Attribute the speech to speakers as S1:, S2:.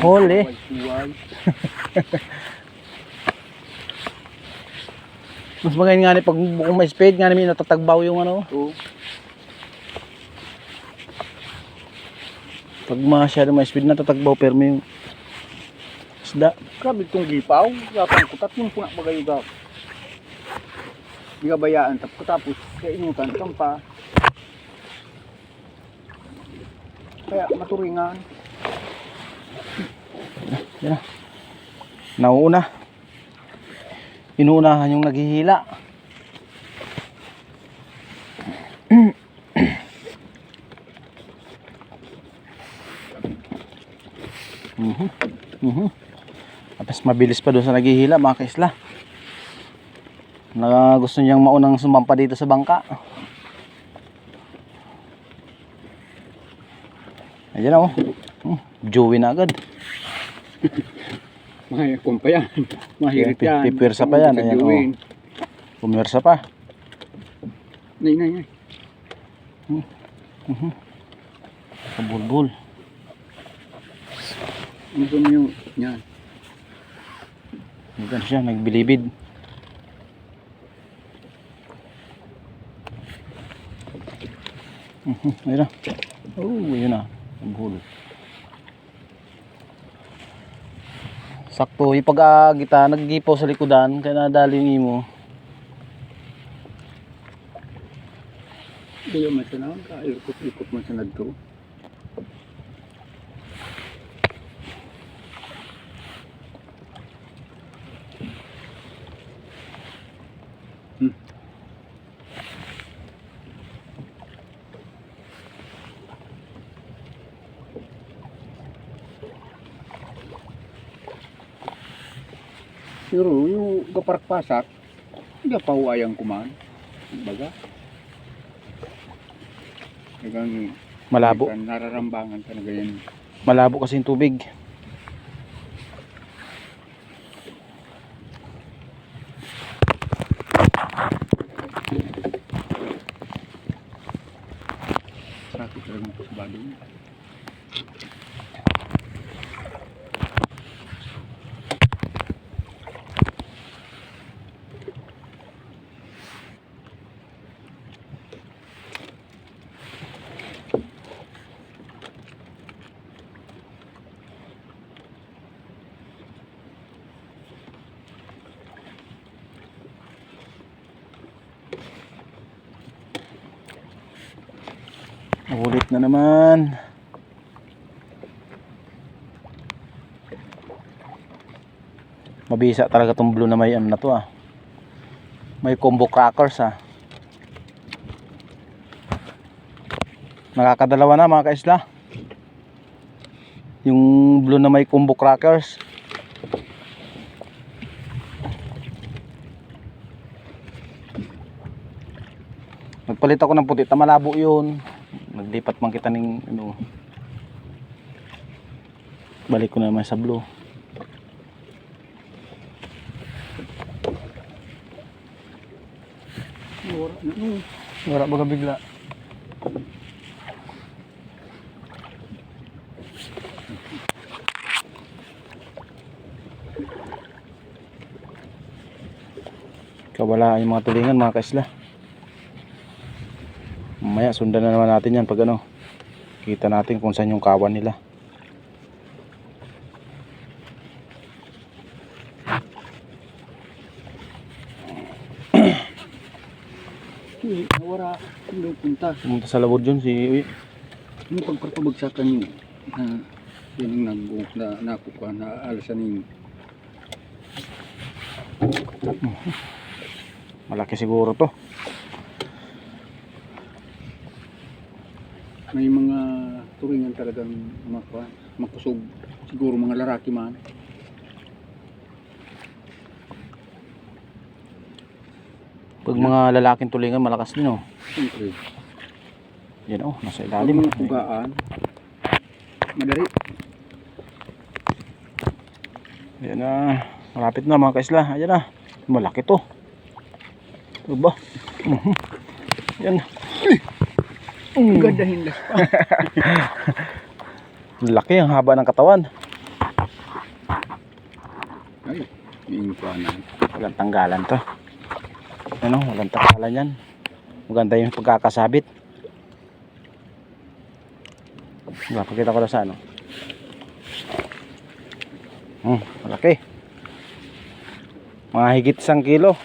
S1: Huli. Mas magayon nga ni pag kung may spade nga namin natatagbaw yung ano.
S2: Oo.
S1: Pag masyado may speed natatagbaw pero may isda.
S2: Grabe itong gipaw. Gapang kutat yung puna bagay yung gap. Bigabayaan tapos kainutan kang pa. Kaya maturingan.
S1: Yan na. Nauuna. Inuunahan yung naghihila. Tapos mabilis pa doon sa naghihila mga kaisla. Na gusto niyang maunang sumampa dito sa bangka. Ayan o. Joey na agad.
S2: Mahirap pa yan. Mahirap yan.
S1: Pipirsa pa yan. Ayan o. Pumirsa pa.
S2: Nay.
S1: Kabulbul.
S2: Ano ba niyo? Yan.
S1: Ayan siya. Nagbilibid. Ayan na. Oh, yun na. Kabul. Sakto. Yung pag-agita, naggipaw sa likodan. Kaya nadali mo.
S2: Kaya man siya na. Ikot man siya nagto. Pero yung kaparak-pasak, hindi pa huwayang kuman. Baga. Hanggang
S1: Malabo.
S2: nararambangan ka na ganyan.
S1: Malabo kasi yung tubig.
S2: Sakit talaga sa badong.
S1: Ulit na naman. Mabisa talaga tong blue na may ano na to ah. May combo crackers ah. Nakakadalawa na mga kaisla. Yung blue na may combo crackers. Nagpalit ako ng puti, malabo yun. Naglipat man kita ng ano. Balik ko na naman sa blue. Wala baga bigla. Kawala yung mga tulingan mga kaisla. Mamaya sundan na naman natin yan pag ano. Kita natin kung saan yung kawan nila.
S2: Wala. Hindi punta.
S1: Pumunta sa labod yun si Uy.
S2: Yung pagpapabagsakan yun. Yan yung nagbuhok na nakukuha na alasan yung
S1: Malaki siguro to.
S2: may mga turingan talagang makusog. Siguro mga lalaki man.
S1: Pag mga lalaking tulingan malakas din oh.
S2: Siyempre.
S1: Yan oh, nasa
S2: Pag
S1: ilalim.
S2: mga pugaan, madali.
S1: Yan na. Malapit na mga kaisla. Ayan na. Malaki to. Ito ba? Yan.
S2: Gandahin lang.
S1: Laki ang haba ng katawan.
S2: yung kuhanan.
S1: Walang tanggalan to. Ano, walang tanggalan yan. Maganda yung pagkakasabit. Pakita ko na sa ano. Malaki. Mga higit 1 kilo.